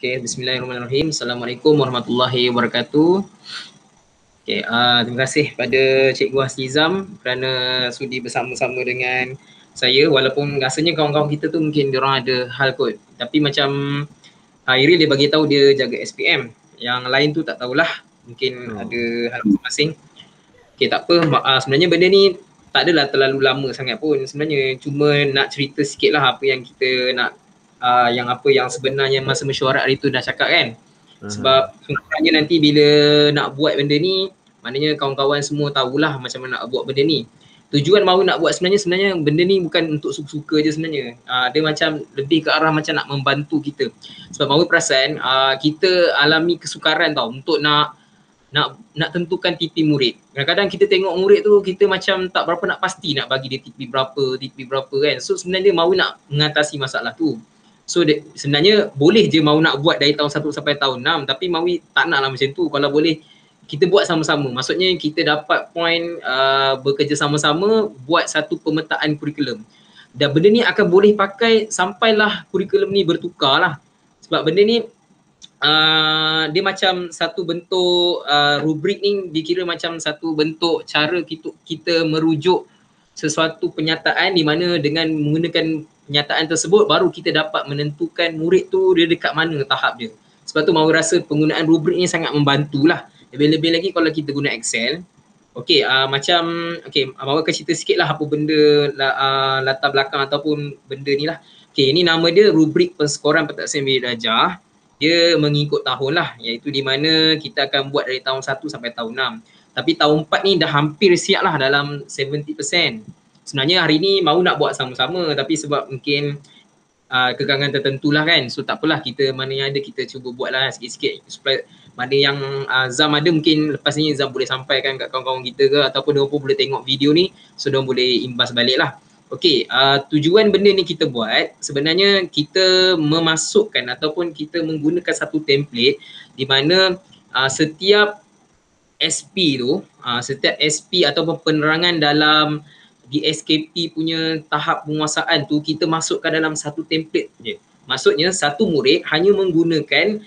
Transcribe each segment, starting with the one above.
Okay, bismillahirrahmanirrahim. Assalamualaikum warahmatullahi wabarakatuh. Okay, terima kasih pada Cikgu Hasnizam kerana sudi bersama-sama dengan saya, walaupun rasanya kawan-kawan kita tu mungkin diorang ada hal kot. Tapi macam Hairil dia bagi tahu dia jaga SPM. Yang lain tu tak tahulah. Mungkin ada hal masing-masing. Okay, tak apa. Sebenarnya benda ni tak adalah terlalu lama sangat pun. Sebenarnya cuma nak cerita sikit lah apa yang kita nak, yang sebenarnya masa mesyuarat hari tu dah cakap kan. Sebab sebenarnya nanti bila nak buat benda ni, maknanya kawan-kawan semua tahulah macam mana nak buat benda ni. Tujuan mahu nak buat sebenarnya benda ni bukan untuk suka-suka je sebenarnya. Dia macam lebih ke arah macam nak membantu kita. Sebab mahu perasan kita alami kesukaran tau untuk nak tentukan TP murid. Kadang-kadang kita tengok murid tu kita macam tak berapa nak pasti nak bagi dia TP berapa kan. So sebenarnya mahu nak mengatasi masalah tu. So sebenarnya boleh je mahu nak buat dari tahun 1 sampai tahun 6, tapi mahu tak nak lah macam tu. Kalau boleh kita buat sama-sama. Maksudnya kita dapat point bekerja sama-sama buat satu pemetaan kurikulum. Dan benda ni akan boleh pakai sampailah kurikulum ni bertukar lah. Sebab benda ni dia macam satu bentuk rubrik ni dikira macam satu bentuk cara kita merujuk sesuatu penyataan di mana dengan menggunakan penyataan tersebut baru kita dapat menentukan murid tu dia dekat mana tahap dia. Sebab tu mahu rasa penggunaan rubrik ni sangat membantulah. Lebih-lebih lagi kalau kita guna Excel. Okey, mahu akan cerita sikit lah apa benda latar belakang ataupun benda ni lah. Okey, ini nama dia rubrik penskoran pentaksaan bilik darjah. Dia mengikut tahun lah, iaitu di mana kita akan buat dari tahun 1 sampai tahun 6. Tapi tahun 4 ni dah hampir siap lah dalam 70%. Sebenarnya hari ni mahu nak buat sama-sama tapi sebab mungkin kegangan tertentu lah kan. So tak apalah, kita mana yang ada kita cuba buat lah sikit-sikit supaya mana yang Zam ada mungkin lepas ni Zam boleh sampaikan kat kawan-kawan kita ke ataupun diorang pun boleh tengok video ni so diorang boleh imbas balik lah. Okey, tujuan benda ni kita buat sebenarnya kita memasukkan ataupun kita menggunakan satu template di mana setiap SP tu, setiap SP ataupun penerangan dalam di SKP punya tahap penguasaan tu kita masukkan dalam satu template je. Maksudnya satu murid hanya menggunakan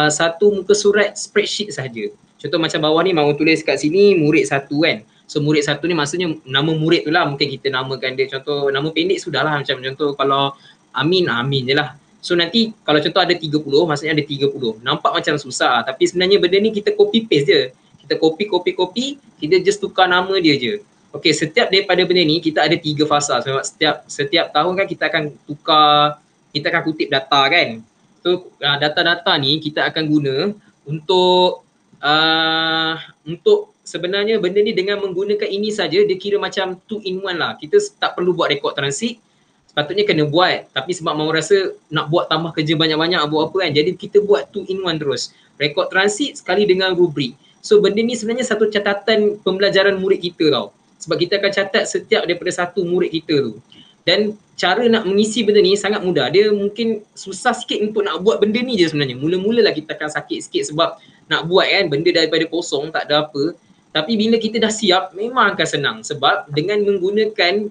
satu muka surat spreadsheet sahaja. Contoh macam bawah ni mahu tulis kat sini murid 1 kan. So murid 1 ni maksudnya nama murid tu lah, mungkin kita namakan dia contoh nama pendek sudahlah, macam contoh kalau Amin, Amin je lah. So nanti kalau contoh ada 30 maksudnya ada 30. Nampak macam susah tapi sebenarnya benda ni kita copy paste je. Kita copy, kita just tukar nama dia je. Okey, setiap daripada benda ni kita ada 3 fasa. Sebab setiap tahun kan kita akan tukar, kita akan kutip data kan. So data-data ni kita akan guna untuk sebenarnya benda ni dengan menggunakan ini saja dia kira macam 2 in 1 lah. Kita tak perlu buat rekod transit. Sepatutnya kena buat, tapi sebab mahu rasa nak buat tambah kerja banyak-banyak buat apa kan. Jadi kita buat 2 in 1 terus. Rekod transit sekali dengan rubrik. So benda ni sebenarnya satu catatan pembelajaran murid kita tau. Sebab kita akan catat setiap daripada satu murid kita tu. Dan cara nak mengisi benda ni sangat mudah. Dia mungkin susah sikit untuk nak buat benda ni je sebenarnya. Mula-mula lah kita akan sakit sikit sebab nak buat kan benda daripada kosong tak ada apa. Tapi bila kita dah siap memang akan senang. Sebab dengan menggunakan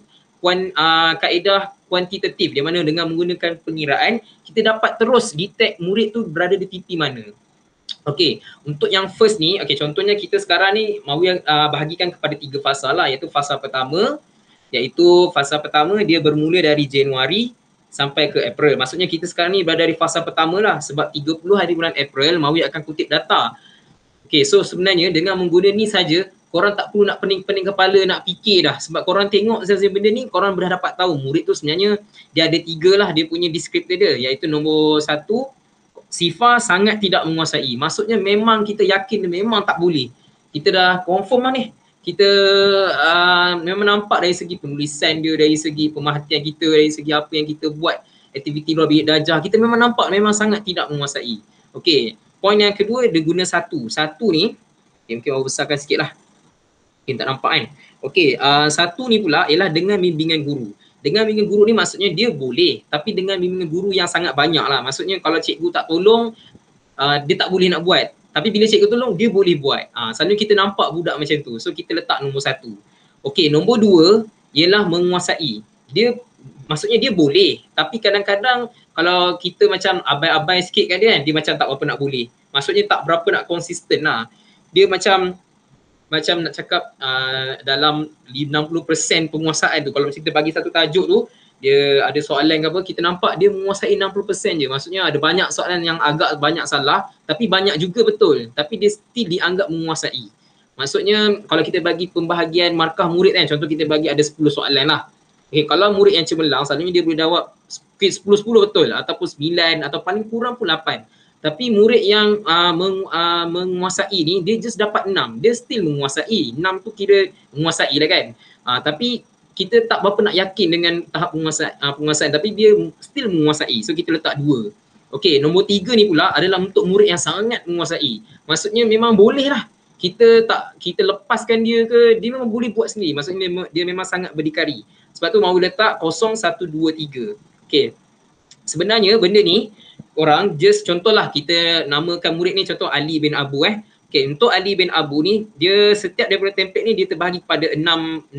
kaedah kuantitatif, di mana dengan menggunakan pengiraan kita dapat terus detect murid tu berada di tipi mana. Okey, untuk yang first ni, contohnya kita sekarang ni mahu bahagikan kepada 3 fasa lah, iaitu fasa pertama, dia bermula dari Januari sampai ke April. Maksudnya kita sekarang ni berada di fasa pertama lah sebab 30 hari bulan April mahu akan kutip data. Okey, so sebenarnya dengan menggunakan ni saja, korang tak perlu nak pening-pening kepala nak fikir dah sebab korang tengok saja benda ni, korang dah dapat tahu murid tu sebenarnya dia ada 3 lah dia punya descriptor dia, iaitu nombor 1, sifar sangat tidak menguasai. Maksudnya memang kita yakin memang tak boleh. Kita dah confirm lah ni. Kita memang nampak dari segi penulisan dia, dari segi pemerhatian kita, dari segi apa yang kita buat, aktiviti luar bilik darjah, kita memang nampak memang sangat tidak menguasai. Okey, poin yang kedua dia guna 1. 1 ni, mungkin awak besarkan sikit lah. Mungkin tak nampak kan. Okey, 1 ni pula ialah dengan bimbingan guru. Dengan bimbingan guru ni maksudnya dia boleh, tapi dengan bimbingan guru yang sangat banyak lah. Maksudnya kalau cikgu tak tolong, dia tak boleh nak buat. Tapi bila cikgu tolong, dia boleh buat. Selalu kita nampak budak macam tu. So kita letak nombor 1. Okey, nombor 2 ialah menguasai. Dia maksudnya dia boleh. Tapi kadang-kadang kalau kita macam abai-abai sikit kan dia macam tak berapa nak boleh. Maksudnya tak berapa nak konsisten lah. Dia macam nak cakap dalam 60% penguasaan tu. Kalau kita bagi satu tajuk tu, dia ada soalan ke apa, kita nampak dia menguasai 60% je. Maksudnya ada banyak soalan yang agak banyak salah, tapi banyak juga betul. Tapi dia still dianggap menguasai. Maksudnya kalau kita bagi pembahagian markah murid kan, contoh kita bagi ada 10 soalan lah. Okay, kalau murid yang cemerlang, selalunya dia boleh jawab 10-10 betul ataupun 9 atau paling kurang pun 8. Tapi murid yang menguasai ni, dia just dapat 6. Dia still menguasai. 6 tu kira menguasai lah kan. Tapi kita tak berapa nak yakin dengan tahap penguasaan, tapi dia still menguasai. So kita letak 2. Okey, nombor 3 ni pula adalah untuk murid yang sangat menguasai. Maksudnya memang boleh lah. Kita lepaskan dia ke, dia memang boleh buat sendiri. Maksudnya dia memang sangat berdikari. Sebab tu mahu letak 0, 1, 2, 3. Okey. Sebenarnya benda ni orang just contohlah kita namakan murid ni contoh Ali bin Abu Okey, untuk Ali bin Abu ni dia setiap daripada template ni dia terbahagi kepada 6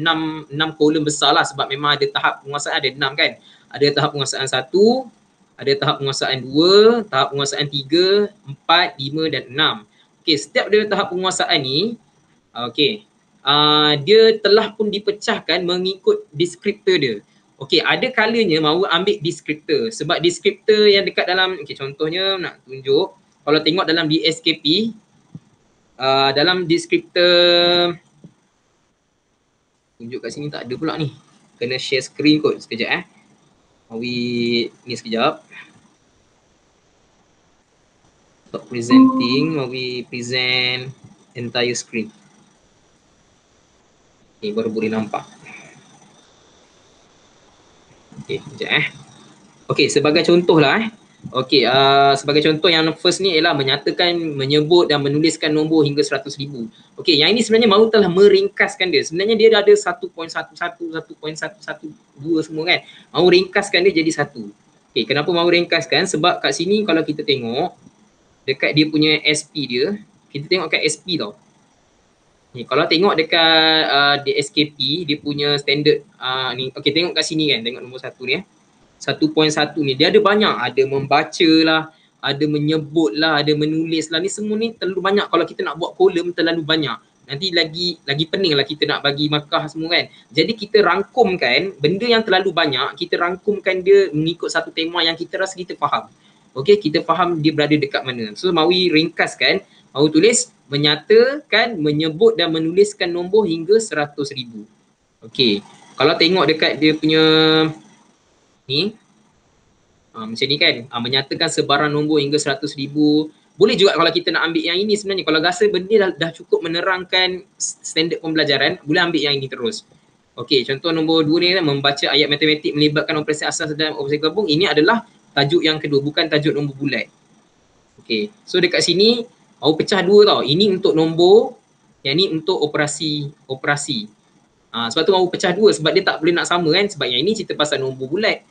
kolom besar lah, sebab memang ada tahap penguasaan ada 6 kan. Ada tahap penguasaan 1, ada tahap penguasaan 2, tahap penguasaan 3, 4, 5 dan 6. Okey, setiap dari tahap penguasaan ni dia telah pun dipecahkan mengikut deskriptor dia. Okey, ada kalanya mahu ambil deskriptor sebab deskriptor yang dekat dalam, okey contohnya nak tunjuk, kalau tengok dalam DSKP, dalam deskriptor, tunjuk kat sini tak ada pula ni. Kena share screen kot sekejap Mawi ni sekejap. Stop presenting, Mawi present entire screen. Ni baru boleh nampak. Okey, sekejap Okey, sebagai contoh lah Okey, sebagai contoh yang first ni ialah menyatakan, menyebut dan menuliskan nombor hingga 100,000. Okey, yang ini sebenarnya mahu telah meringkaskan dia. Sebenarnya dia ada 1.11, 1.112 semua kan. Mahu ringkaskan dia jadi 1. Okey, kenapa mahu ringkaskan? Sebab kat sini kalau kita tengok dekat dia punya SP dia, kita tengok kat SP tau. Ni, kalau tengok dekat DSKP, dia punya standard ni. Okey, tengok kat sini kan, tengok nombor 1 ni 1.1 ni, dia ada banyak, ada membaca lah, ada menyebut lah, ada menulis lah, ni semua ni terlalu banyak. Kalau kita nak buat kolom terlalu banyak, nanti lagi pening lah kita nak bagi markah semua kan. Jadi kita rangkumkan benda yang terlalu banyak, kita rangkumkan dia mengikut satu tema yang kita rasa kita faham. Okey, kita faham dia berada dekat mana. So mawi ringkaskan, mahu tulis menyatakan, menyebut dan menuliskan nombor hingga 100,000. Okey, kalau tengok dekat dia punya ni, macam ni kan, menyatakan sebarang nombor hingga 100,000. Boleh juga kalau kita nak ambil yang ini sebenarnya. Kalau rasa benda dah cukup menerangkan standard pembelajaran, boleh ambil yang ini terus. Okey, contoh nombor 2 ni kan, membaca ayat matematik melibatkan operasi asas dan operasi gabung. Ini adalah tajuk yang kedua, bukan tajuk nombor bulat. Okey, so dekat sini mau pecah 2 tau. Ini untuk nombor, yang ni untuk operasi. Sebab tu mau pecah 2 sebab dia tak boleh nak sama kan. Sebab yang ini cerita pasal nombor bulat,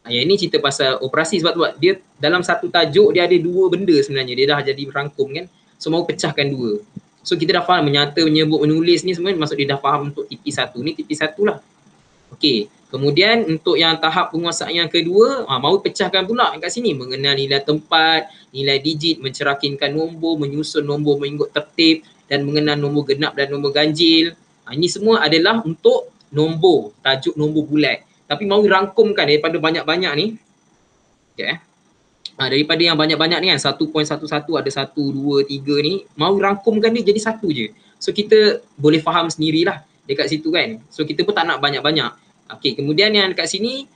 yang ini cerita pasal operasi. Sebab tu dia dalam satu tajuk dia ada 2 benda sebenarnya. Dia dah jadi rangkum kan. So mau pecahkan 2. So kita dah faham menyata, menyebut, menulis ni semua maksud dia dah faham untuk TP1. Ni TP1 lah. Okey, kemudian untuk yang tahap penguasaan yang kedua, mahu pecahkan pula kat sini, mengenal nilai tempat, nilai digit, mencerahkinkan nombor, menyusun nombor mengikut tertib dan mengenal nombor genap dan nombor ganjil. Ini semua adalah untuk nombor, tajuk nombor bulat. Tapi mahu rangkumkan daripada banyak-banyak ni. Okay, daripada yang banyak-banyak ni kan, 1.11 ada 1, 2, 3 ni, mahu rangkumkan dia jadi 1 je. So kita boleh faham sendirilah dekat situ kan. So kita pun tak nak banyak-banyak. Okey, kemudian yang dekat sini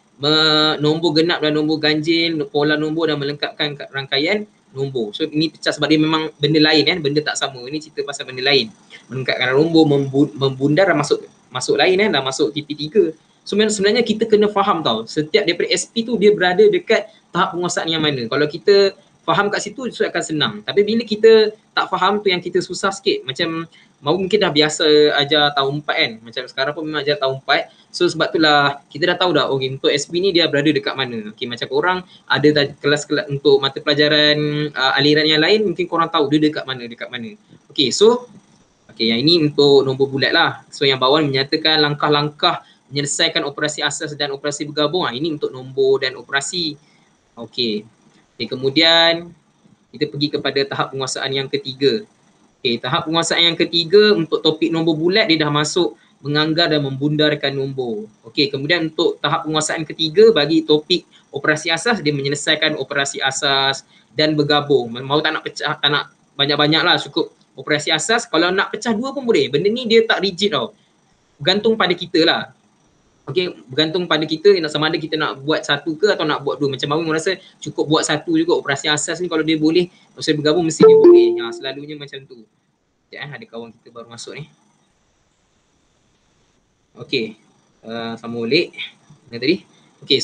nombor genap dan nombor ganjil, pola nombor dan melengkapkan rangkaian nombor. So ini pecah sebab dia memang benda lain kan, benda tak sama. Ini cerita pasal benda lain. Melengkapkan nombor, membundar dan masuk lain kan, dah masuk TP3. So sebenarnya kita kena faham tau, setiap daripada SP tu dia berada dekat tahap penguasaan yang mana. Kalau kita faham kat situ, so akan senang. Tapi bila kita tak faham tu yang kita susah sikit. Macam mungkin dah biasa ajar tahun 4 kan. Macam sekarang pun memang ajar tahun 4. So sebab itulah kita dah tahu dah, okay, untuk SP ni dia berada dekat mana. Okay, macam korang ada kelas-kelas untuk mata pelajaran aliran yang lain, mungkin korang tahu dia dekat mana. Okay, so okay, yang ini untuk nombor bulat lah. So yang bawah menyatakan langkah-langkah menyelesaikan operasi asas dan operasi bergabung. Ini untuk nombor dan operasi. Okey. Kemudian kita pergi kepada tahap penguasaan yang ketiga. Tahap penguasaan yang ketiga untuk topik nombor bulat dia dah masuk menganggar dan membundarkan nombor. Kemudian untuk tahap penguasaan ketiga bagi topik operasi asas, dia menyelesaikan operasi asas dan bergabung. Mau tak nak pecah, tak nak banyak-banyak lah, cukup operasi asas. Kalau nak pecah dua pun boleh. Benda ni dia tak rigid tau. Bergantung pada kita lah. Bergantung pada kita sama ada kita nak buat satu ke atau nak buat dua. Macam Mawin rasa cukup buat satu juga. Operasi asas ni kalau dia boleh, operasi bergabung mesti dia boleh. Selalunya macam tu. Sekejap ada kawan kita baru masuk ni. Sama balik. Tadi.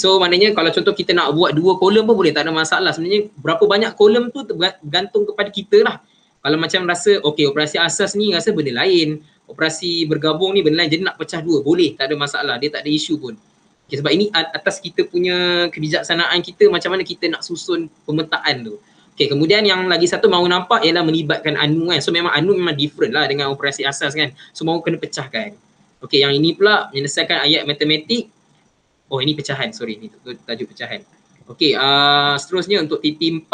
So maknanya kalau contoh kita nak buat dua kolom pun boleh, tak ada masalah. Sebenarnya berapa banyak kolom tu bergantung kepada kita lah. Kalau macam rasa operasi asas ni rasa benda lain, operasi bergabung ni benda lain, jadi nak pecah dua boleh, tak ada masalah, dia tak ada isu pun. Sebab ini atas kita punya kebijaksanaan kita macam mana kita nak susun pemetaan tu. Kemudian yang lagi satu mahu nampak ialah melibatkan anu kan. So memang anu memang different lah dengan operasi asas kan. So mahu kena pecahkan. Yang ini pula menyelesaikan ayat matematik. Ini pecahan, sorry, ni tajuk pecahan. Seterusnya untuk TP4,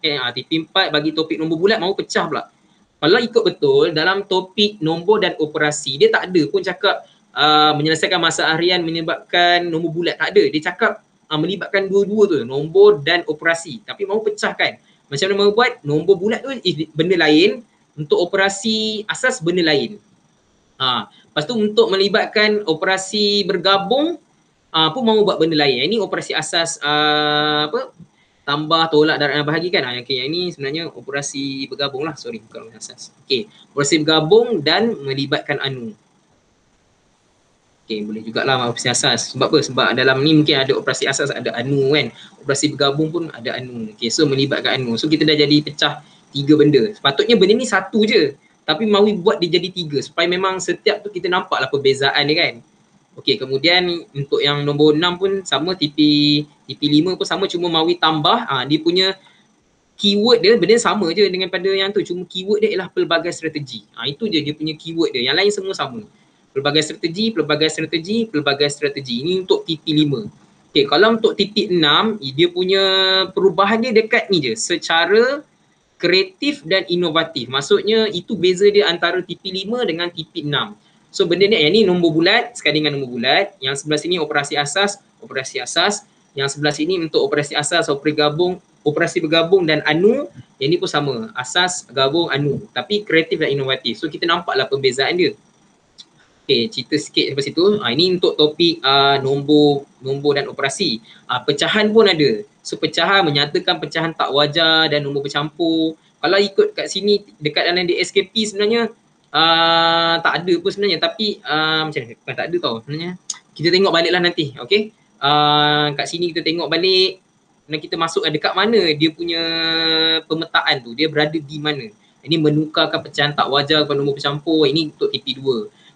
TP4 bagi topik nombor bulat mahu pecah pula. Kalau ikut betul dalam topik nombor dan operasi, dia tak ada pun cakap menyelesaikan masa harian menyebabkan nombor bulat, tak ada. Dia cakap melibatkan dua-dua tu, nombor dan operasi, tapi mahu pecahkan. Macam mana mahu buat? Nombor bulat tu benda lain, untuk operasi asas benda lain. Lepas tu untuk melibatkan operasi bergabung pun mahu buat benda lain. Ini operasi asas tambah, tolak dan bahagi kan. Yang ini sebenarnya operasi bergabung lah. Sorry, bukan asas. Operasi bergabung dan melibatkan anu. Boleh jugalah operasi asas. Sebab apa? Sebab dalam ni mungkin ada operasi asas, ada anu kan. Operasi bergabung pun ada anu. So melibatkan anu. So kita dah jadi pecah 3 benda. Sepatutnya benda ni satu je. Tapi mahu buat dia jadi 3 supaya memang setiap tu kita nampaklah perbezaan dia kan. Kemudian untuk yang nombor 6 pun sama, TP5 pun sama, cuma mahu tambah dia punya keyword dia benda sama je dengan pada yang tu, cuma keyword dia ialah pelbagai strategi. Itu je dia punya keyword dia, yang lain semua sama. Pelbagai strategi, pelbagai strategi, pelbagai strategi. Ini untuk TP5. Kalau untuk TP6, dia punya perubahan dia dekat ni je, secara kreatif dan inovatif. Maksudnya itu beza dia antara TP5 dengan TP6. So benda ni, yang ni nombor bulat sekali dengan nombor bulat. Yang sebelah sini operasi asas, operasi asas. Yang sebelah sini untuk operasi asas, operasi bergabung dan anu. Yang ni pun sama, asas, gabung, anu. Tapi kreatif dan inovatif. So kita nampaklah perbezaan dia. Cerita sikit sampai situ. Ini untuk topik nombor dan operasi. Pecahan pun ada. So pecahan menyatakan pecahan tak wajar dan nombor bercampur. Kalau ikut kat sini dekat dalam DSKP sebenarnya tak ada pun sebenarnya, tapi macam mana? Bukan tak ada tau sebenarnya. Kita tengok balik lah nanti. Kat sini kita tengok balik dan kita masuk dekat mana dia punya pemetaan tu, dia berada di mana. Ini menukarkan pecahan tak wajar kepada nombor bercampur. Ini untuk TP2.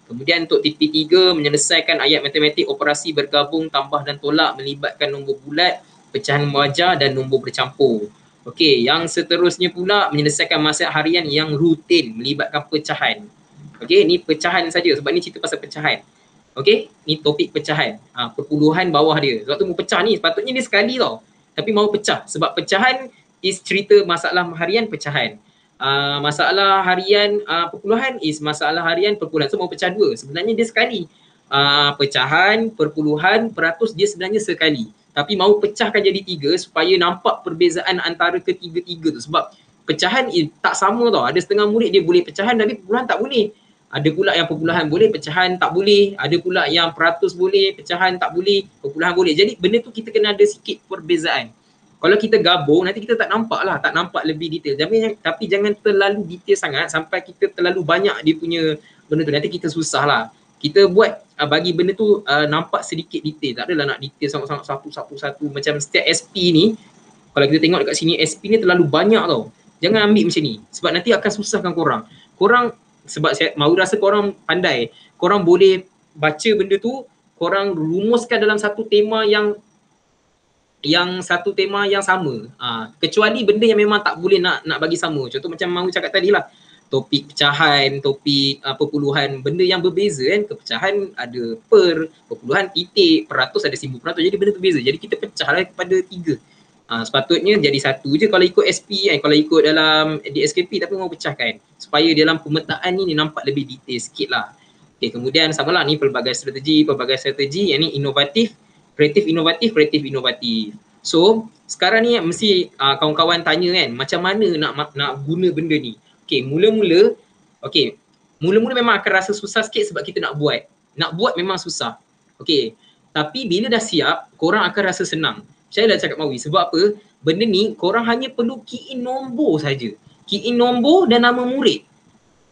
Kemudian untuk TP3 menyelesaikan ayat matematik operasi bergabung, tambah dan tolak melibatkan nombor bulat, pecahan wajar dan nombor bercampur. Yang seterusnya pula menyelesaikan masa harian yang rutin melibatkan pecahan. Ni pecahan saja sebab ni cerita pasal pecahan. Ni topik pecahan. Perpuluhan bawah dia. Sebab tu mau pecah ni, sepatutnya dia sekali tau. Tapi mau pecah sebab pecahan is cerita masalah harian pecahan. Masalah harian perpuluhan is masalah harian perpuluhan. So mau pecah 2. Sebenarnya dia sekali. Pecahan, perpuluhan, peratus dia sebenarnya sekali. Tapi mau pecahkan jadi 3 supaya nampak perbezaan antara ketiga-tiga tu. Sebab pecahan tak sama tau. Ada setengah murid dia boleh pecahan tapi perpuluhan tak boleh. Ada pula yang perpuluhan boleh, pecahan tak boleh. Ada pula yang peratus boleh, pecahan tak boleh, perpuluhan boleh. Jadi benda tu kita kena ada sikit perbezaan. Kalau kita gabung, nanti kita tak nampak lah, tak nampak lebih detail. Tapi jangan terlalu detail sangat sampai kita terlalu banyak dia punya benda tu. Nanti kita susah lah. Kita buat bagi benda tu nampak sedikit detail. Tak adalah nak detail sangat-sangat satu-satu. Macam setiap SP ni, kalau kita tengok dekat sini, SP ni terlalu banyak tau. Jangan ambil macam ni. Sebab nanti akan susahkan korang. Sebab saya mahu rasa korang pandai. Korang boleh baca benda tu, korang rumuskan dalam satu tema yang sama. Kecuali benda yang memang tak boleh nak bagi sama. Contoh macam mahu cakap tadi lah. topik pecahan, topik perpuluhan, benda yang berbeza kan. Kepecahan ada per, perpuluhan titik, peratus ada 1000 peratus, jadi benda berbeza. Jadi kita pecahlah kepada 3. Sepatutnya jadi 1 je kalau ikut SP kan, kalau ikut dalam DSKP, tapi mau pecahkan supaya dalam pemetaan ni nampak lebih detail sikit lah. Okay, kemudian samalah ni pelbagai strategi, yang ni inovatif, kreatif inovatif, kreatif inovatif. So sekarang ni mesti kawan-kawan tanya kan, macam mana nak guna benda ni. Okay, mula-mula memang akan rasa susah sikit sebab kita nak buat memang susah. Okay, tapi bila dah siap, korang akan rasa senang. Saya dah cakap Mawi, sebab apa? Benda ni korang hanya perlu key in nombor saja. Key in nombor dan nama murid.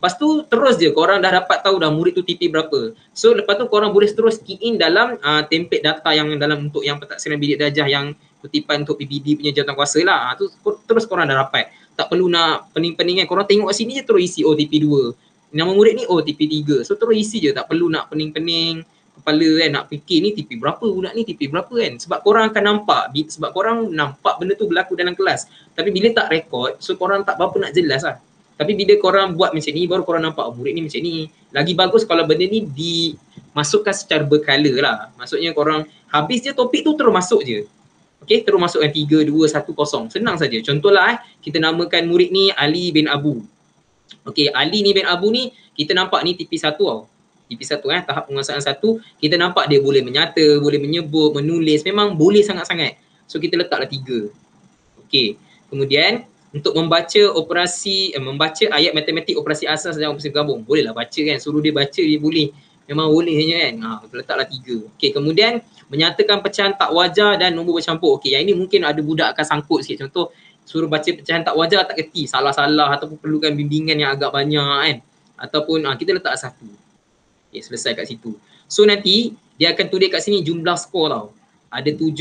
Lepas tu terus je korang dah dapat tahu dah murid tu TP berapa. So lepas tu korang boleh terus key in dalam template data yang dalam untuk yang pentaksiran bidik darjah yang kutipan untuk PBD punya jawatankuasa lah. Tu terus korang dah dapat. Tak perlu nak pening-peningan. Korang tengok kat sini je terus isi TP 2. Nama murid ni TP 3. So terus isi je, tak perlu nak pening-pening kepala kan, nak fikir ni TP berapa budak ni, TP berapa kan. Sebab korang akan nampak, sebab korang nampak benda tu berlaku dalam kelas. Tapi bila tak rekod, so korang tak berapa nak jelas lah. Tapi bila korang buat macam ni, baru korang nampak murid ni macam ni. Lagi bagus kalau benda ni dimasukkan secara berkala lah. Maksudnya korang habis je topik tu terus masuk je. Okay, terus masukkan 3, 2, 1, 0. Senang saja. Contohlah kita namakan murid ni Ali bin Abu. Okay, Ali ni bin Abu ni kita nampak ni TP1 tau. TP1 tahap penguasaan 1, kita nampak dia boleh menyata, boleh menyebut, menulis, memang boleh sangat-sangat. So kita letaklah 3. Okay, kemudian untuk membaca ayat matematik operasi asas dan operasi bergabung, bolehlah baca kan, suruh dia baca dia boleh. Memang boleh je kan. Letaklah 3. Okay, kemudian menyatakan pecahan tak wajar dan nombor bercampur. Okay, yang ini mungkin ada budak akan sangkut sikit. Contoh, suruh baca pecahan tak wajar tak kerti, salah-salah ataupun perlukan bimbingan yang agak banyak kan. Ataupun kita letak 1. Okay, selesai kat situ. So nanti dia akan tulis kat sini jumlah skor tau. Ada 7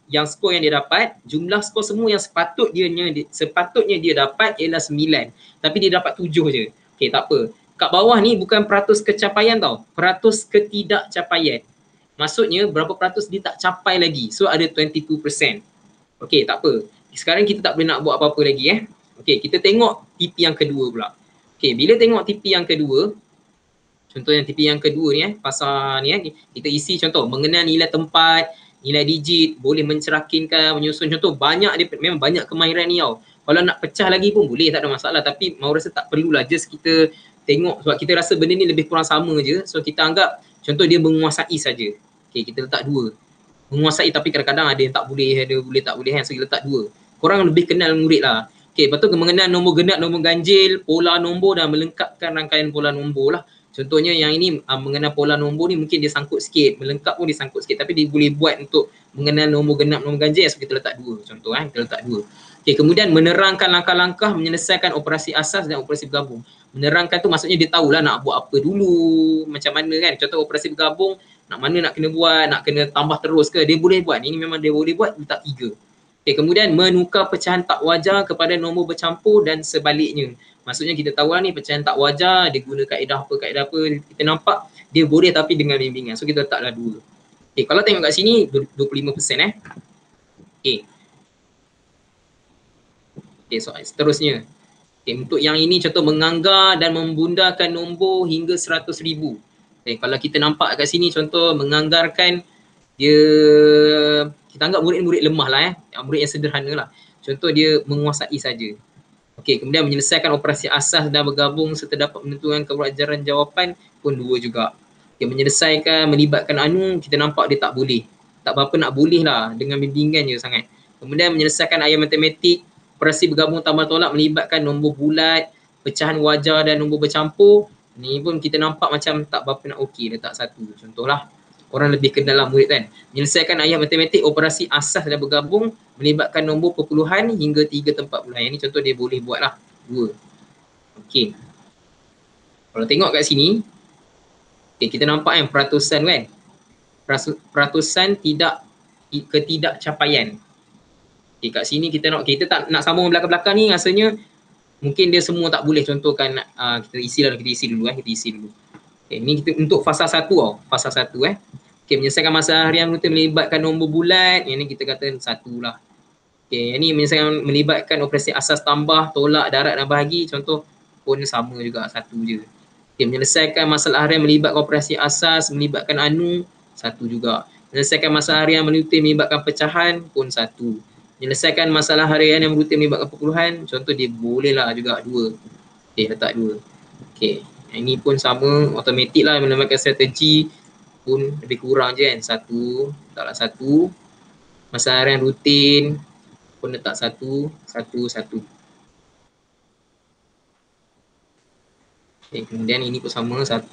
yang skor yang dia dapat, jumlah skor semua yang sepatutnya dia dapat ialah 9. Tapi dia dapat 7 je. Okay, tak apa. Kat bawah ni bukan peratus kecapaian tau, peratus ketidakcapaian. Maksudnya berapa peratus dia tak capai lagi. So ada 22%. Okay, tak apa. Sekarang kita tak boleh nak buat apa-apa lagi Okay, kita tengok TP yang kedua pula. Okay, bila tengok TP yang kedua, contoh yang TP yang kedua ni pasal ni kita isi contoh mengenal nilai tempat, nilai digit, boleh mencerakinkan, menyusun. Contoh banyak dia, memang banyak kemahiran ni tau. Kalau nak pecah lagi pun boleh, tak ada masalah. Tapi mau rasa tak perlulah, just kita tengok sebab kita rasa benda ni lebih kurang sama je. So kita anggap contoh dia menguasai saja. Okay, kita letak 2. Menguasai tapi kadang-kadang ada yang tak boleh, ada boleh tak boleh kan. So kita letak 2. Korang lebih kenal murid lah. Okay, lepas tu mengenal nombor genap, nombor ganjil, pola nombor dan melengkapkan rangkaian pola nombor lah. Contohnya yang ini mengenal pola nombor ni mungkin dia sangkut sikit, melengkap pun dia sangkut sikit, tapi dia boleh buat untuk mengenal nombor genap, nombor ganjil, so kita letak 2. Contoh kita letak 2. Okay, kemudian menerangkan langkah-langkah menyelesaikan operasi asas dan operasi bergabung. Menerangkan tu maksudnya dia tahulah nak buat apa dulu, macam mana kan. Contoh operasi bergabung, nak mana nak kena buat, nak kena tambah terus ke, dia boleh buat. Ini memang dia boleh buat, letak 3. Okay, kemudian menukar pecahan tak wajar kepada nombor bercampur dan sebaliknya. Maksudnya kita tahu lah ni pecahan tak wajar, dia guna kaedah apa, kita nampak dia boleh tapi dengan bimbingan. So kita letaklah 2. Okay, kalau tengok kat sini 25% Okay. Okay, so seterusnya. Okay, untuk yang ini contoh menganggar dan membundarkan nombor hingga 100,000. Okay, kalau kita nampak kat sini contoh menganggarkan, dia kita anggap murid-murid lemah lah murid yang sederhana lah. Contoh dia menguasai saja. Okey, kemudian menyelesaikan operasi asas dan bergabung serta dapat menentukan pelajaran jawapan pun 2 juga. Okey, menyelesaikan, melibatkan kita nampak dia tak boleh. Tak berapa nak boleh lah, dengan bimbingan je sangat. Kemudian menyelesaikan ayat matematik, operasi bergabung tambah tolak, melibatkan nombor bulat, pecahan wajar dan nombor bercampur. Ni pun kita nampak macam tak berapa nak okey, letak 1. Contohlah, orang lebih kenal lah murid kan. Menyelesaikan ayat matematik, operasi asas dan bergabung, melibatkan nombor perpuluhan hingga 3 tempat puluhan. Yang ni contoh dia boleh buat lah 2. Okey. Kalau tengok kat sini, okay, kita nampak kan peratusan kan. Peratusan ketidakcapaian. Okay, kat sini kita tak nak sambung belakang-belakang ni, rasanya mungkin dia semua tak boleh. Contohkan kita isi dulu. Okay, ni kita untuk fasa 1 tau. Fasa 1 Okay, menyelesaikan masalah harian rutin melibatkan nombor bulat. Yang ni kita kata 1 lah. Okay, yang ni menyelesaikan melibatkan operasi asas tambah, tolak, darat dan bahagi. Contoh pun sama juga, satu je. Okay, menyelesaikan masalah harian melibatkan operasi asas, melibatkan anu, satu juga. Menyelesaikan masalah harian rutin melibatkan pecahan pun satu. Menyelesaikan masalah harian yang rutin melibatkan perpuluhan, contoh dia bolehlah juga 2. Okay, letak 2. Okay, ini pun sama, automatik lah melibatkan strategi pun lebih kurang je kan, 1, letaklah 1. Masalah harian rutin pun letak 1, 1, 1. Okay, kemudian ini pun sama 1.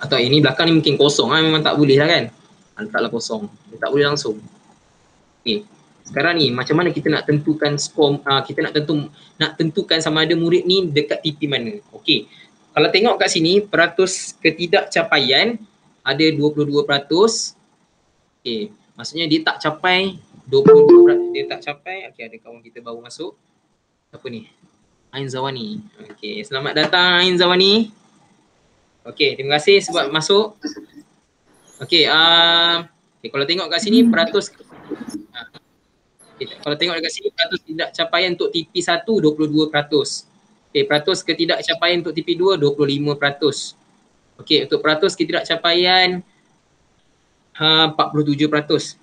Atau ini belakang ni mungkin kosong lah, memang tak boleh lah kan. Letaklah kosong, dia tak boleh langsung. Okay, sekarang ni macam mana kita nak tentukan skor, kita nak tentukan sama ada murid ni dekat TP mana. Okay, kalau tengok kat sini peratus ketidakcapaian ada 22%. Okay, maksudnya dia tak capai 22%, dia tak capai. Okay, ada kawan kita baru masuk. Apa ni? Ain Zawani. Okay, selamat datang Ain Zawani. Okay, terima kasih sebab masuk. Okay, kalau tengok kat sini peratus, kalau tengok dekat sini peratus ketidakcapaian untuk TP1 22%. Okay, peratus ketidakcapaian untuk TP2 25%. Okay, untuk peratus ketidakcapaian 47%.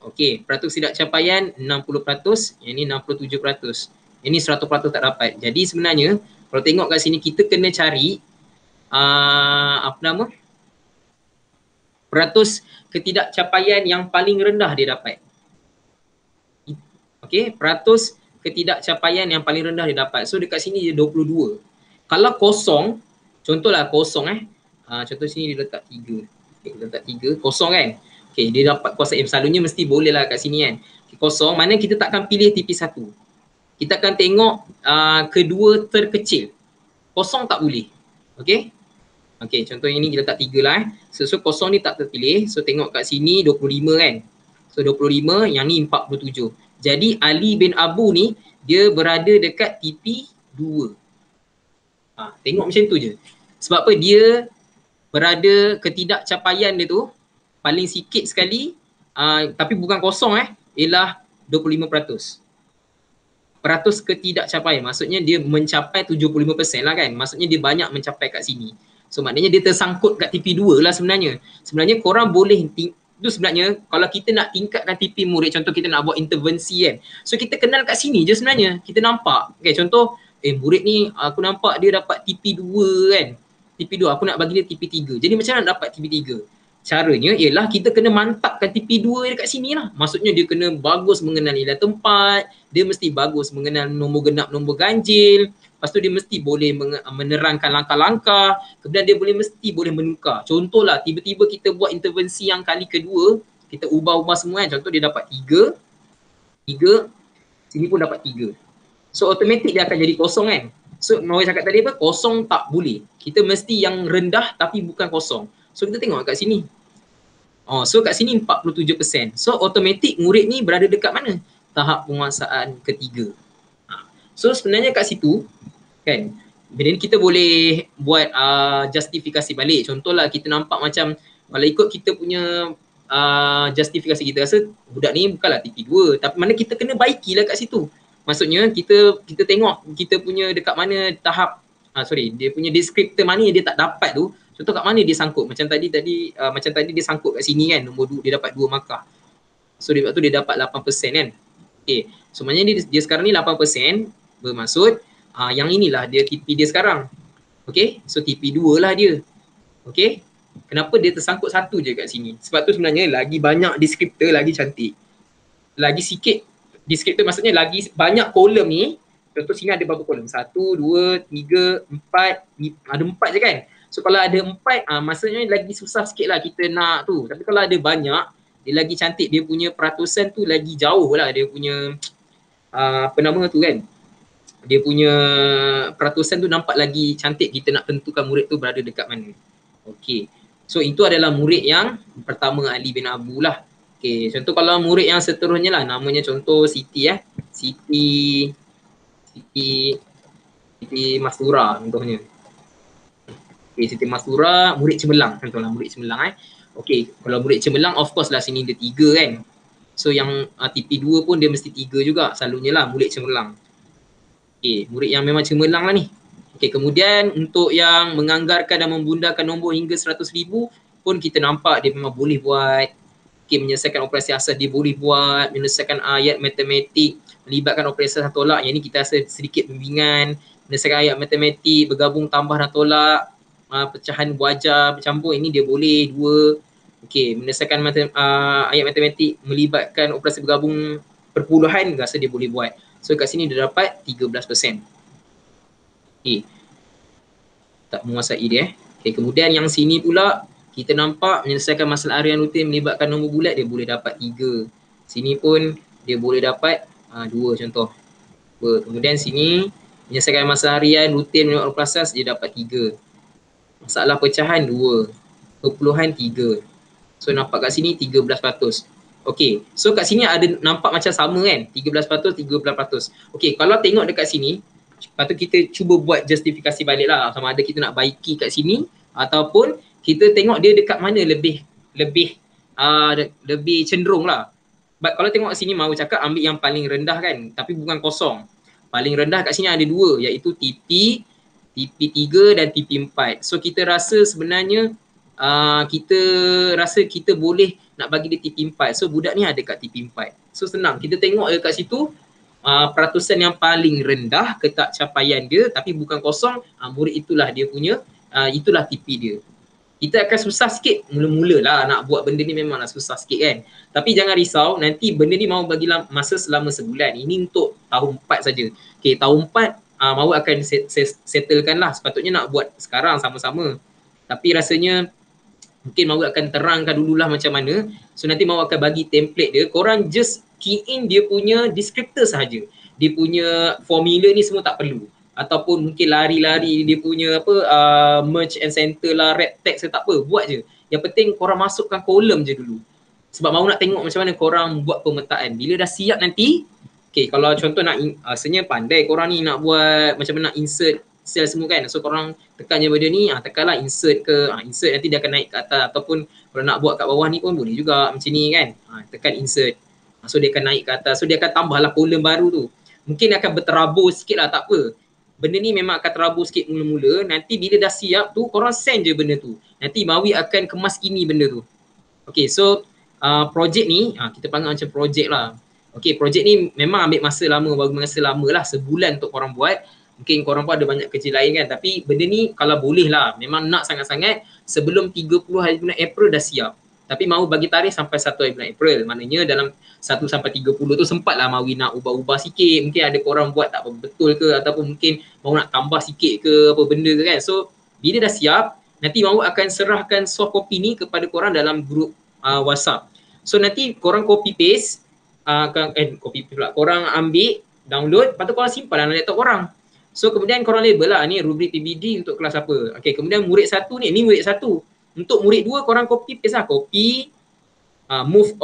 Okay, peratus ketidakcapaian 60%, yang ni 67%. Yang ni 100% tak dapat. Jadi sebenarnya kalau tengok kat sini kita kena cari peratus ketidakcapaian yang paling rendah dia dapat. Okay, peratus ketidakcapaian yang paling rendah dia dapat. So dekat sini dia 22. Kalau kosong, contohlah kosong contoh sini dia letak 3. Okay, dia letak 3, kosong kan. Okay, dia dapat kuasa M. Selalunya mesti boleh lah kat sini kan. Okay, kosong, mana kita takkan pilih TP1. Kita akan tengok kedua terkecil. Kosong tak boleh. Okay. Okay, contoh ini kita letak 3 lah. So kosong ni tak terpilih. So tengok kat sini 25 kan. So 25, yang ni 47. Jadi Ali bin Abu ni dia berada dekat TP2. Tengok macam tu je. Sebab apa? Dia berada ketidakcapaian dia tu paling sikit sekali, tapi bukan kosong ialah 25%. Peratus ketidakcapaian, maksudnya dia mencapai 75% lah kan. Maksudnya dia banyak mencapai kat sini. So maknanya dia tersangkut kat TP2 lah sebenarnya. Sebenarnya korang boleh, itu sebenarnya kalau kita nak tingkatkan TP murid, contoh kita nak buat intervensi kan. So kita kenal kat sini je sebenarnya. Kita nampak, okay, contoh murid ni aku nampak dia dapat TP2 kan. TP2, aku nak bagi dia TP3. Jadi macam mana nak dapat TP3? Caranya ialah kita kena mantapkan TP2 dekat sini lah. Maksudnya dia kena bagus mengenal nilai tempat, dia mesti bagus mengenal nombor genap, nombor ganjil. Lepas tu dia mesti boleh menerangkan langkah-langkah. Kemudian dia mesti boleh menukar. Contohlah tiba-tiba kita buat intervensi yang kali kedua, kita ubah-ubah semua kan. Contoh dia dapat 3, sini pun dapat 3. So automatik dia akan jadi kosong kan. So mau cakap tadi apa? Kosong tak boleh. Kita mesti yang rendah tapi bukan kosong. So kita tengok kat sini. So kat sini 47%. So automatik murid ni berada dekat mana? Tahap penguasaan ketiga. So sebenarnya kat situ kan, bila kita boleh buat justifikasi balik. Contohlah kita nampak macam kalau ikut kita punya justifikasi, kita rasa budak ni bukanlah TP2, tapi mana kita kena baikilah kat situ. Maksudnya kita tengok kita punya dekat mana tahap dia punya deskriptor mana yang dia tak dapat tu. Contoh kat mana dia sangkut. Macam tadi dia sangkut kat sini kan, nombor 2 dia dapat 2 markah. So dia dapat 8% kan. Okay. So maknanya dia sekarang ni 8%, bermaksud yang inilah dia TP dia sekarang. Okay. So TP2 lah dia. Okay. Kenapa dia tersangkut satu je kat sini? Sebab tu sebenarnya lagi banyak deskriptor lagi cantik. Lagi sikit deskriptor, maksudnya lagi banyak kolom ni. Contoh sini ada berapa kolom? 1, 2, 3, 4. Ada 4 je kan? So kalau ada 4, maksudnya lagi susah sikit lah kita nak tu. Tapi kalau ada banyak, dia lagi cantik. Dia punya peratusan tu lagi jauh lah. Dia punya apa nama tu kan. Dia punya peratusan tu nampak lagi cantik. Kita nak tentukan murid tu berada dekat mana. Okay. So itu adalah murid yang pertama Ali bin Abu lah. Okay. Contoh kalau murid yang seterusnya lah. Namanya contoh Siti Siti Mastura contohnya. Okay, Siti Mastura, murid Cemerlang contohlah, murid Cemerlang Okay, kalau murid Cemerlang of course lah sini dia 3 kan. So yang TP2 pun dia mesti 3 juga selalunya lah murid Cemerlang. Okay, murid yang memang Cemerlang lah ni. Okey, kemudian untuk yang menganggarkan dan membundakan nombor hingga 100,000 pun kita nampak dia memang boleh buat. Okey, menyelesaikan operasi asas dia boleh buat, menyelesaikan ayat matematik, melibatkan operasi asas tolak. Yang ini kita rasa sedikit bimbingan. Menyelesaikan ayat matematik, bergabung tambah dan tolak, pecahan buajar bercampur, ini dia boleh 2. Okey, menyelesaikan ayat matematik melibatkan operasi bergabung perpuluhan, rasa dia boleh buat. So kat sini dia dapat 13%. Okay. Tak menguasai dia. Okay, kemudian yang sini pula kita nampak menyelesaikan masalah harian rutin melibatkan nombor bulat, dia boleh dapat 3. Sini pun dia boleh dapat 2 contoh. 2. Kemudian sini menyelesaikan masalah harian rutin melibatkan operasi dia dapat 3. Masalah pecahan 2. Perpuluhan 3. So nampak kat sini 13%. Okey, so kat sini ada nampak macam sama kan? 13%, 13%. Okey, kalau tengok dekat sini, lepas tu kita cuba buat justifikasi balik lah, sama ada kita nak baiki kat sini ataupun kita tengok dia dekat mana lebih cenderung lah. But kalau tengok sini mahu cakap ambil yang paling rendah kan, tapi bukan kosong. Paling rendah kat sini ada 2, iaitu TP 3 dan TP 4. So kita rasa sebenarnya kita boleh nak bagi dia TP 4. So budak ni ada kat TP 4. So senang, kita tengok dekat situ peratusan yang paling rendah ketakcapaian dia, tapi bukan kosong, murid itulah dia punya, itulah TP dia. Kita akan susah sikit mula-mula lah nak buat benda ni, memanglah susah sikit kan. Tapi jangan risau, nanti benda ni mahu bagi masa selama sebulan. Ini untuk tahun 4 saja. Okay, tahun 4 mahu akan settlekan lah. Sepatutnya nak buat sekarang sama-sama. Tapi rasanya mungkin mahu akan terangkan dululah macam mana. So nanti mahu akan bagi template dia. Korang just key in dia punya descriptor sahaja. Dia punya formula ni semua tak perlu. Ataupun mungkin lari-lari dia punya merge and center lah, red text tak apa. Buat je. Yang penting korang masukkan kolom je dulu. Sebab mahu nak tengok macam mana korang buat pemetaan. Bila dah siap nanti, okay, kalau contoh nak, sebenarnya pandai korang ni nak buat macam mana nak insert sel semua kan. So korang tekan je benda ni, tekanlah insert ke, insert nanti dia akan naik ke atas. Ataupun kalau nak buat kat bawah ni pun boleh juga macam ni kan. Tekan insert. So dia akan naik ke atas. So dia akan tambahlah kolom baru tu. Mungkin akan berterabur sikit lah, tak apa. Benda ni memang akan terabur sikit mula-mula. Nanti bila dah siap tu, korang send je benda tu. Nanti Mawi akan kemas kini benda tu. Okay, so projek ni, kita panggil macam projek lah. Okay, projek ni memang ambil masa lama, masa lama lah, sebulan untuk korang buat. Mungkin korang pun ada banyak kerja lain kan. Tapi benda ni kalau boleh lah, memang nak sangat-sangat, sebelum 30 hari bulan April dah siap. Tapi mahu bagi tarikh sampai 1 hari bulan April. Maknanya dalam 1 sampai 30 tu sempatlah Mawi nak ubah-ubah sikit. Mungkin ada korang buat tak betul ke, ataupun mungkin mahu nak tambah sikit ke apa benda ke kan. So bila dah siap, nanti mahu akan serahkan soft copy ni kepada korang dalam grup WhatsApp. So nanti korang copy paste, korang ambil, download, lepas tu korang simpan dalam laptop korang. So kemudian korang label lah, ni rubrik PBD untuk kelas apa. Okay, kemudian murid 1 ni murid 1. Untuk murid 2 korang copy paste lah, copy, move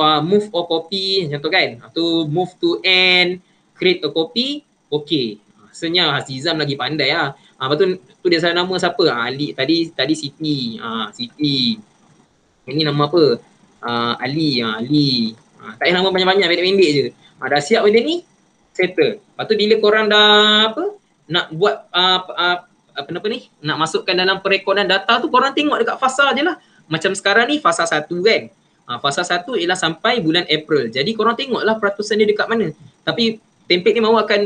or copy contoh kan. Tu move to end, create a copy, okay. Maksudnya Hazizam lagi pandai lah. Lepas tu dia salah nama siapa? Ali, tadi Sydney. Sydney. Ini nama apa? Ali. Tak payah nama banyak-banyak, pendek-pendek je. Dah siap benda ni, settle. Lepas tu bila korang dah nak buat nak masukkan dalam perekodan data tu, korang tengok dekat fasa je lah. Macam sekarang ni fasa 1 kan. Fasa 1 ialah sampai bulan April. Jadi korang tengoklah peratusan dia dekat mana. Tapi template ni mahu akan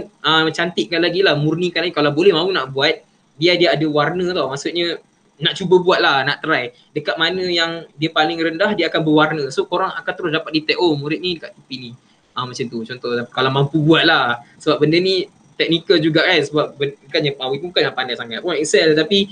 cantikkan lagi lah, murnikan lagi. Kalau boleh mahu nak buat biar dia ada warna tau. Maksudnya nak cuba buat lah, nak try. Dekat mana yang dia paling rendah, dia akan berwarna. So korang akan terus dapat detect, oh murid ni dekat tepi ni. Macam tu contoh. Kalau mampu buat lah. Sebab benda ni teknikal juga kan, sebab bukannya Mawi bukan yang pandai sangat pun Excel, tapi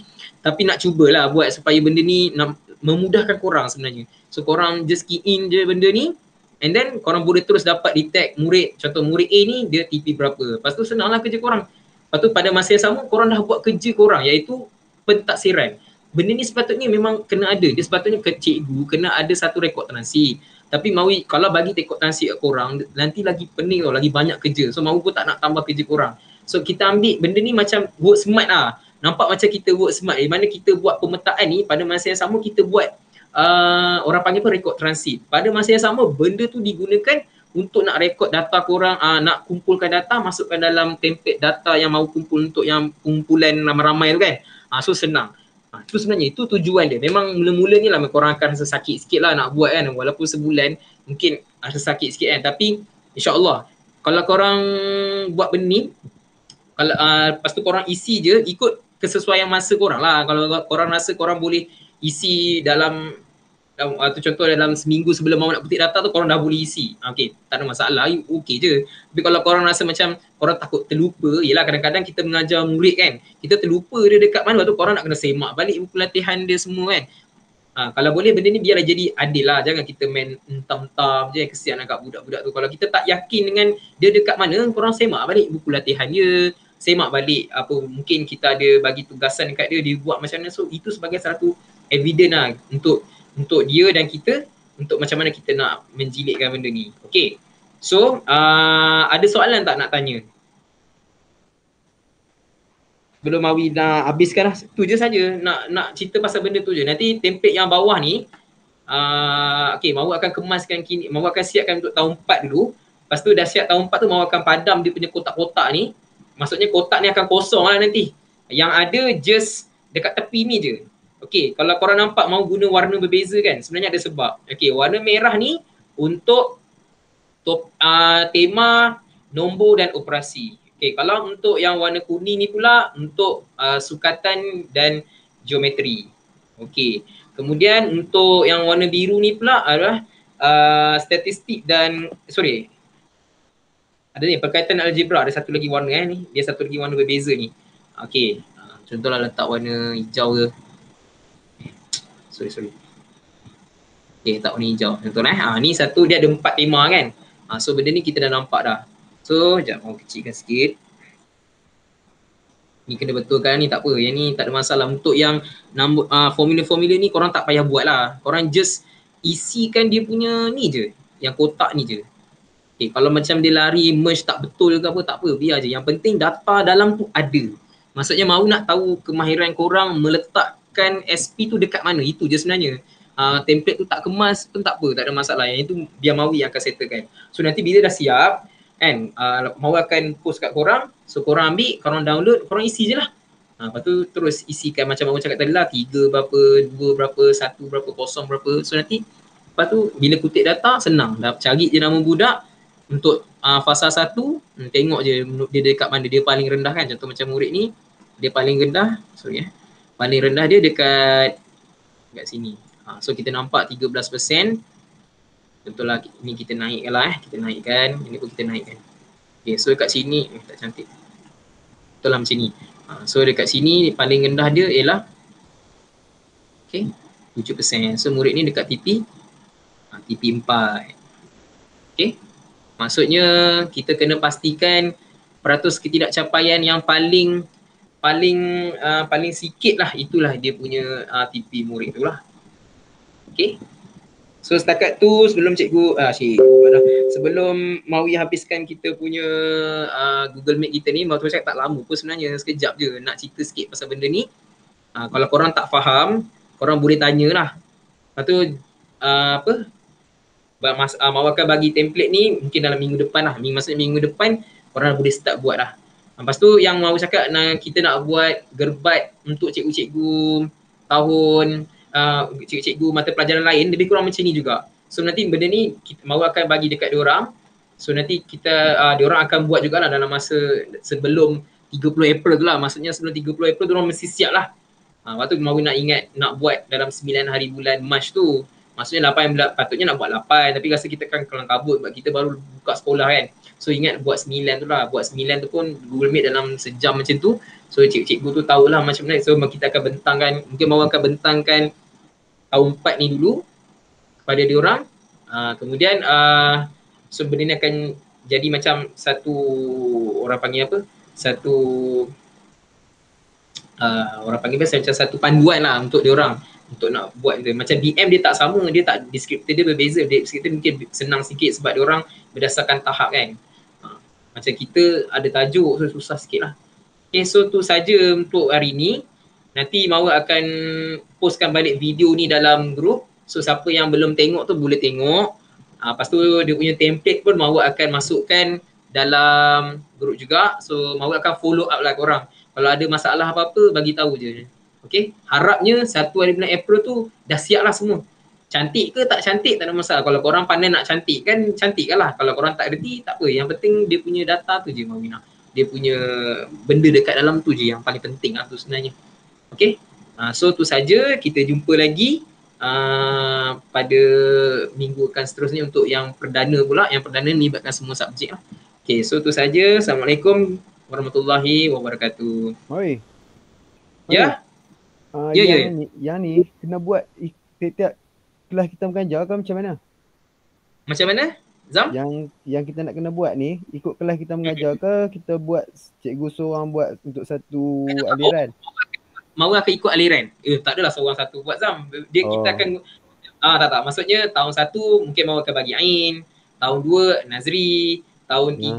nak cubalah buat supaya benda ni nak memudahkan korang sebenarnya. So korang just key in je benda ni, and then korang boleh terus dapat detect murid, contoh murid A ni dia TP berapa. Lepas tu senanglah kerja korang. Lepas tu pada masa yang sama korang dah buat kerja korang, iaitu pentaksiran. Benda ni sepatutnya memang kena ada. Dia sepatutnya cikgu kena ada satu rekod transit. Tapi Mawi kalau bagi rekod transit kat korang, nanti lagi pening tau, lagi banyak kerja. So Mawi pun tak nak tambah kerja korang. So kita ambil benda ni macam work smart lah. Nampak macam kita work smart. Di mana kita buat pemetaan ni, pada masa yang sama kita buat orang panggil apa, rekod transit. Pada masa yang sama benda tu digunakan untuk nak rekod data korang, nak kumpulkan data, masukkan dalam template data yang mau kumpul untuk yang kumpulan ramai-ramai tu kan. So senang. Itu sebenarnya itu tujuan dia. Memang mula-mulanya lah korang akan rasa sakit sikit lah nak buat kan, walaupun sebulan mungkin rasa sakit sikit kan, tapi insyaAllah kalau korang buat benda ni, kalau lepas tu korang isi je ikut kesesuaian masa korang lah. Kalau korang rasa korang boleh isi dalam contoh dalam seminggu sebelum mau nak petik data tu korang dah boleh isi, okay, tak ada masalah, okay je. Tapi kalau korang rasa macam korang takut terlupa, yelah kadang-kadang kita mengajar murid kan, kita terlupa dia dekat mana, tu korang nak kena semak balik buku latihan dia semua kan. Kalau boleh benda ni biarlah jadi adil lah, jangan kita main entam-entam je, kesian agak budak-budak tu. Kalau kita tak yakin dengan dia dekat mana, korang semak balik buku latihan dia, semak balik apa mungkin kita ada bagi tugasan dekat dia, dia buat macam mana. So itu sebagai satu evidence lah untuk dia dan kita, untuk macam mana kita nak menjilidkan benda ni. Okay, so ada soalan tak nak tanya? Belum Mawi dah habiskan lah, tu je saja nak cerita pasal benda tu je. Nanti template yang bawah ni okay, Mawi akan kemaskan kini, Mawi akan siapkan untuk tahun 4 dulu. Lepas tu dah siap tahun 4 tu Mawi akan padam dia punya kotak-kotak ni. Maksudnya kotak ni akan kosong lah nanti. Yang ada just dekat tepi ni je. Okay, kalau korang nampak mau guna warna berbeza kan, sebenarnya ada sebab. Okay, warna merah ni untuk tema, nombor dan operasi. Okay, kalau untuk yang warna kuning ni pula untuk sukatan dan geometri. Okay, kemudian untuk yang warna biru ni pula adalah statistik dan, ada ni perkaitan algebra, ada satu lagi warna ni, dia satu lagi warna berbeza ni. Okay, contohlah letak warna hijau ke. Okay, tak warna hijau. Contohlah ni satu dia ada 4 tema kan. So benda ni kita dah nampak dah. So sekejap mau kecilkan sikit. Ni kena betulkan ni, tak apa. Yang ni tak ada masalah. Untuk yang formula-formula ni korang tak payah buat lah. Korang just isikan dia punya ni je. Yang kotak ni je. Okay, kalau macam dia lari merge tak betul ke apa, tak apa. Biar je. Yang penting data dalam tu ada. Maksudnya mau nak tahu kemahiran korang meletakkan SP tu dekat mana. Itu je sebenarnya. Template tu tak kemas pun tak apa. Tak ada masalah. Yang itu biar Mawi yang akan settlekan. So nanti bila dah siap kan, Mawi akan post kat korang. So korang ambil, korang download, korang isi je lah. Lepas tu terus isikan macam Mawi cakap tadi lah. 3 berapa, 2 berapa, 1 berapa, 0 berapa. So nanti lepas tu bila kutip data senang. Dah cari je nama budak. Untuk fasa 1, tengok je dia dekat mana. Dia paling rendah kan. Contoh macam murid ni, dia paling rendah. Paling rendah dia dekat sini. So kita nampak 13%. Contohlah ni kita naikkan lah kita naikkan, ini pun kita naikkan. Okay, so dekat sini tak cantik. Betul lah macam ni. So dekat sini paling rendah dia ialah 7%. So murid ni dekat TP 4. Okay. Maksudnya kita kena pastikan peratus ketidakcapaian yang paling sikit lah, itulah dia punya TP murid tu lah. Okay. So setakat tu sebelum sebelum Mawi habiskan kita punya Google Meet kita ni, Mawi cakap tak lama pun sebenarnya, sekejap je nak cerita sikit pasal benda ni. Kalau korang tak faham, korang boleh tanya lah. Lepas tu Mawi akan bagi template ni mungkin dalam minggu depan lah. Maksudnya minggu depan korang boleh start buat lah. Lepas tu yang Mawi cakap kita nak buat gerbat untuk cikgu-cikgu tahun cikgu-cikgu mata pelajaran lain, lebih kurang macam ni juga. So nanti benda ni Mawi akan bagi dekat diorang. So nanti diorang akan buat jugalah dalam masa sebelum 30 April tu lah. Maksudnya sebelum 30 April diorang mesti siap lah. Lepas tu Mawi nak ingat nak buat dalam 9 hari bulan Mac tu. Maksudnya 8 patutnya nak buat 8, tapi rasa kita kan kelang kabut sebab kita baru buka sekolah kan. So ingat buat 9 tu lah. Buat 9 tu pun Google Meet dalam sejam macam tu. So cikgu tu tahulah macam mana. So kita akan bentangkan, mungkin Mawi akan bentangkan tahun 4 ni dulu kepada diorang. Kemudian so benda ni akan jadi macam satu, orang panggil apa, satu orang panggil macam satu panduan lah untuk diorang untuk nak buat dia. Macam DM dia tak sama, dia tak, deskriptor dia berbeza. Deskriptor mungkin senang sikit sebab diorang berdasarkan tahap kan. Macam kita ada tajuk, so susah sikit lah. Okay, so tu saja untuk hari ni. Nanti Mawi akan postkan balik video ni dalam grup. So siapa yang belum tengok tu boleh tengok. Lepas tu dia punya template pun Mawar akan masukkan dalam grup juga. So Mawar akan follow up lah korang. Kalau ada masalah apa-apa bagi tahu je. Okay, harapnya 1 hari bulan April tu dah siap lah semua. Cantik ke tak cantik tak ada masalah. Kalau korang pandai nak cantik kan, cantik kan lah. Kalau korang tak reti tak apa. Yang penting dia punya data tu je Mawina. Dia punya benda dekat dalam tu je yang paling penting lah tu sebenarnya. Okay, so tu saja. Kita jumpa lagi pada minggu akan seterusnya untuk yang perdana pula. Yang perdana melibatkan semua subjek lah. Okay, so tu saja. Assalamualaikum warahmatullahi wabarakatuh. Oi, Ya? Ya, ya, ya. yang ni kena buat setiap kelas kita mengajar ke macam mana? Macam mana, Zam? Yang kita nak kena buat ni, ikut kelas kita mengajar ke kita buat cikgu seorang buat untuk satu aliran? Mau akan ikut aliran. Tak adalah seorang satu buat, Zam. Kita akan tak. Maksudnya tahun 1 mungkin mau akan bagi Ain, tahun 2 Nazri, tahun 3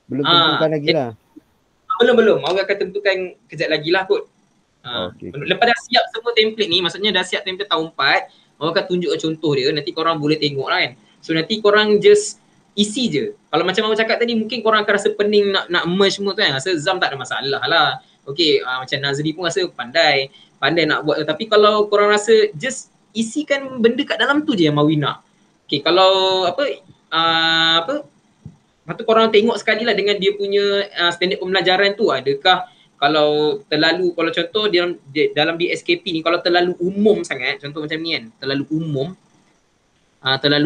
belum tentukan lagi lah. Belum. Mau akan tentukan kejap lagi lah kot. Okay. Lepas dah siap semua template ni, maksudnya dah siap template tahun 4, mau akan tunjuk contoh dia, nanti korang boleh tengok lah kan. So nanti korang just isi je. Kalau macam Mama cakap tadi, mungkin korang akan rasa pening nak merge semua tu kan. Rasa Zam tak ada masalah lah. Okay, macam Nazri pun rasa pandai nak buat. Tapi kalau korang rasa just isikan benda kat dalam tu je yang Mawi nak. Okay, kalau lepas tu korang tengok sekali lah dengan dia punya standard pembelajaran tu. Adakah kalau terlalu, kalau contoh dalam DSKP ni, kalau terlalu umum sangat, contoh macam ni kan, terlalu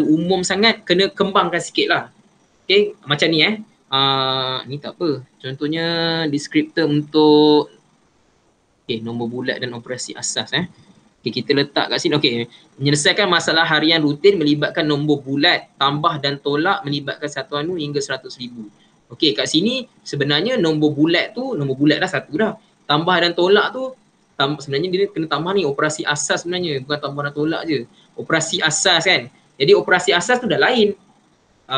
umum sangat, kena kembangkan sikit lah. Okay, macam ni ni tak apa. Contohnya deskriptor untuk nombor bulat dan operasi asas Okay, kita letak kat sini. Okay, menyelesaikan masalah harian rutin melibatkan nombor bulat, tambah dan tolak melibatkan satuan hingga 100,000. Okay, kat sini sebenarnya nombor bulat dah satu dah. Tambah dan tolak tu, sebenarnya dia kena tambah ni, operasi asas sebenarnya. Bukan tambah dan tolak je. Operasi asas kan. Jadi operasi asas tu dah lain.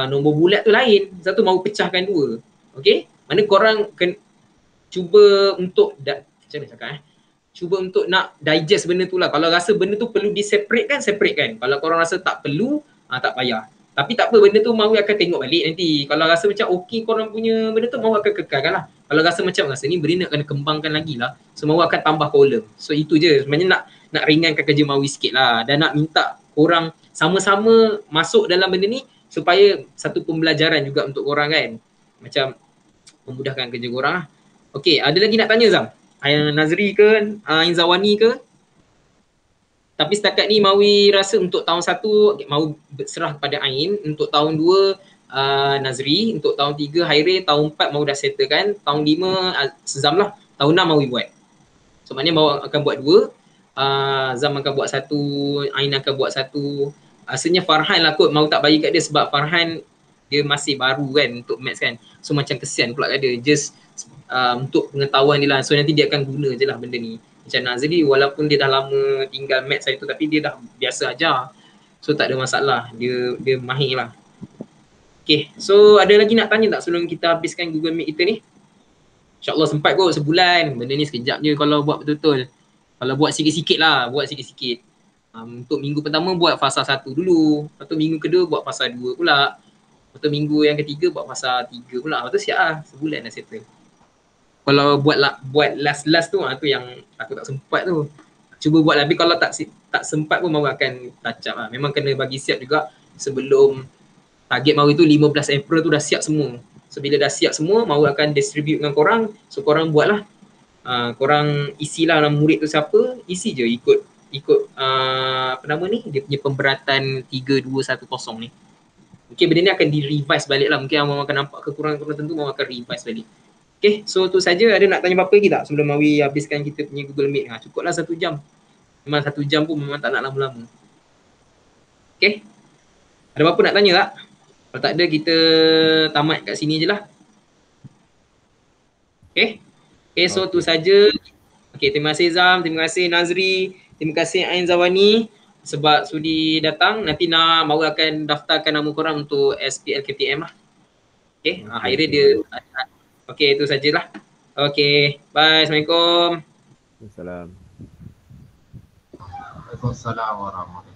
Nombor bulat tu lain. Satu mau pecahkan 2. Okay, mana korang cuba untuk, macam mana cakap cuba untuk nak digest benda tu lah. Kalau rasa benda tu perlu diseparatekan, separatekan. Kalau korang rasa tak perlu, tak payah. Tapi tak apa, benda tu Mawi akan tengok balik nanti. Kalau rasa macam okey korang punya benda tu, Mawi akan kekalkan lah. Kalau rasa macam rasa ni benda nak kena kembangkan lagi lah, so Mawi akan tambah kolom. So itu je. Sebenarnya nak ringankan kerja Mawi sikit lah. Dan nak minta korang sama-sama masuk dalam benda ni supaya satu pembelajaran juga untuk korang kan. Macam memudahkan kerja korang lah. Okey, ada lagi nak tanya Zam? Nazri ke, Ain Zawani ke? Tapi setakat ni Mawi rasa untuk tahun 1 Mawi berserah kepada Ain, untuk tahun 2 Nazri, untuk tahun 3 Hairil, tahun 4 Mawi dah settlekan, tahun 5 Zam lah, tahun 6 Mawi buat. So maknanya Mawi akan buat 2, Zam akan buat 1, Ain akan buat 1. Asalnya Farhan lah kot, Mawi tak bagi kat dia sebab Farhan dia masih baru kan untuk maths kan. So macam kesian pula kat dia, just untuk pengetahuan dia lah. So nanti dia akan guna je lah benda ni. Macam Nazri walaupun dia dah lama tinggal maths hari tu, tapi dia dah biasa ajar. So tak ada masalah, dia mahir lah. Okay, so ada lagi nak tanya tak sebelum kita habiskan Google Meet kita ni? InsyaAllah sempat kot sebulan. Benda ni sekejap je kalau buat betul-betul. Kalau buat sikit-sikit lah, buat sikit-sikit. Untuk minggu pertama buat fasa 1 dulu. Lepas tu minggu kedua buat fasa 2 pula. Lepas tu minggu yang ketiga buat fasa 3 pula. Lepas tu siap lah, sebulan dah settle. Kalau buat last tu yang aku tak sempat tu, cuba buat. Tapi kalau tak sempat pun Mawi akan touch up lah. Memang kena bagi siap juga sebelum target Mawi tu 15 April tu dah siap semua. So bila dah siap semua, Mawi akan distribute dengan korang. So korang buat lah, korang isilah nama murid tu siapa, isi je ikut apa nama ni, dia punya pemberatan 3210 ni. Mungkin benda ni akan di-revise balik lah. Mungkin Mawi akan nampak kekurangan tertentu, Mawi akan revise balik. Okay, so tu saja. Ada nak tanya apa-apa lagi tak sebelum Mawi habiskan kita punya Google Meet? Cukuplah 1 jam. Memang 1 jam pun memang tak nak lama-lama. Okay, ada apa-apa nak tanya tak? Kalau tak ada, kita tamat kat sini je lah. Okay, so tu saja. Okay, terima kasih Zam, terima kasih Nazri, terima kasih Ain Zawani sebab sudi datang. Nanti Mawi akan daftarkan nama korang untuk SPLKTM lah. Okay, akhirnya dia. Okay, itu sajalah. Okay, bye. Assalamualaikum. Assalamualaikum. Waalaikumsalam warahmatullahi wabarakatuh.